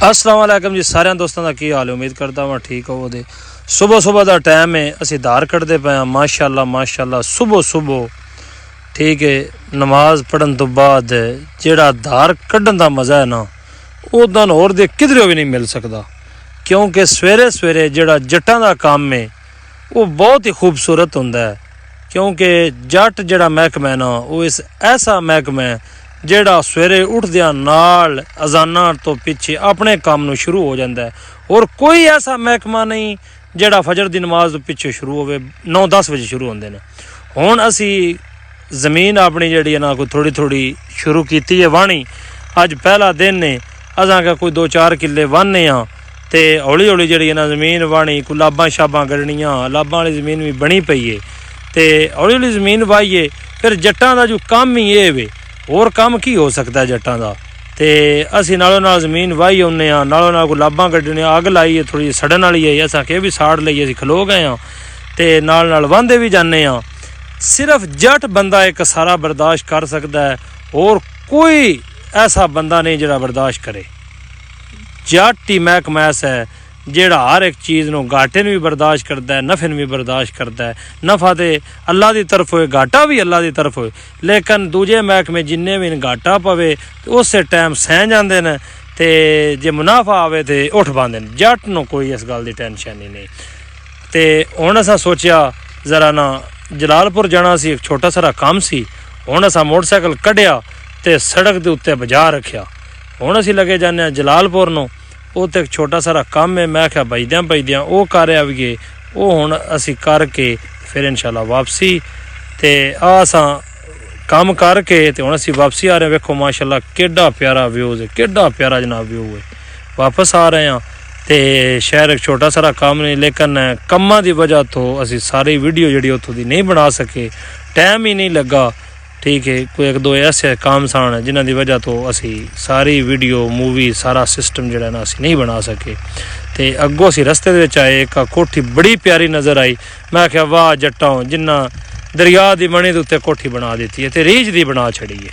अस्सलाम वालेकुम जी सारे दोस्तों का की हाल है। उम्मीद करता हूँ ठीक हो। सुबह सुबह का टाइम है, असी धार कढ़ते पे हाँ। माशाअल्लाह माशाअल्लाह सुबह सुबह ठीक है। नमाज पढ़न तो बाद जेड़ा धार कढ़न का मज़ा है ना, उदा होर दे किधरों भी नहीं मिल सकता। क्योंकि सवेरे सवेरे जेड़ा जट्टां दा काम है वो बहुत ही खूबसूरत होंदा है। क्योंकि जट जेड़ा महकमा है ना, वो इस ऐसा महकमा है जेड़ा सवेरे उठदियां नाल अजाना तो पिछे अपने काम नूं शुरू हो जाता है। और कोई ऐसा महकमा नहीं जेड़ा फजर दी नमाज तो पिछे शुरू होवे 9-10 बजे शुरू होंदे ने। हुण असी ज़मीन अपनी जेड़ी है ना कोई थोड़ी थोड़ी शुरू कीती है वाहनी। अज पहला दिन ने, असां का कोई 2-4 किले वाहने हाँ। तो हौली हौली जी ना जमीन वाहनी, कोई लाभां शाभां कढ़नियां, लाभां वाली जमीन भी बनी पई है। तो हौली हौली जमीन वाहिए। फिर जट्टां दा जो काम ही ये वे, होर काम की हो सकता है जट्टां दा। तो असी नालों नाल जमीन वाही आने, नालों नाल कोई लाभां कड्ढने, अग लाई है थोड़ी सड़न वाली है, असां के भी साड़ लई, असी खलो गए हाँ। तो नाल नाल वांदे भी जाने हाँ। सिर्फ जट बंदा एक सारा बर्दाश्त कर सकता है, और कोई ऐसा बंदा नहीं जिहड़ा बर्दाश्त करे। जट ही महकमा ऐसा है जेड़ा हर एक चीज़ नूं घाटे भी बर्दाश्त करता है, नफे भी बर्दाश्त करता है। नफा तो अल्लाह की तरफ होए, घाटा भी अल्लाह की तरफ होए, लेकिन दूजे महकमे जिन्ने भी घाटा पवे तो उस टाइम सह जाते हैं। तो जे मुनाफा आवे तो उठ पाते हैं। जट नूं कोई इस गल की टेंशन ही नहीं। तो हुण असां सोचिया जरा ना जलालपुर जाना सी, एक छोटा सारा काम सी। हुण असां मोटरसाइकिल कढ़िया तो सड़क के उत्ते बजा रखिया। हुण असीं लगे जाने जलालपुर नूं, उत्ते एक छोटा सारा काम है। मैं क्या भजद्यां वो कर आइए, वो हुण असी करके फिर इंशाल्लाह वापसी। तो असां काम करके तो हुण असी वापसी आ रहे हैं। वेखो माशाल्लाह केड़ा प्यारा व्यूज़ है, केड़ा प्यारा जनाब व्यू है। वापस आ रहे हैं। तो शहर एक छोटा सारा काम नहीं, लेकिन कम्मां दी वजह तो असी सारी वीडियो जी उत्थों दी नहीं बना सके, टाइम ही नहीं लगा। ठीक है, कोई 1-2 ऐसे काम सन जिन्हां दी वजह तो असी सारी वीडियो मूवी सारा सिस्टम जिहड़ा ना असी नहीं बना सके। तो अगों असी रस्ते दे विच आए, एक कोठी बड़ी प्यारी नज़र आई। मैं आख्या वाह जट्टां जिन्ना दरिया दी मणी दे उत्ते कोठी बना दी है, तो रीझ दी बना छड़ी है।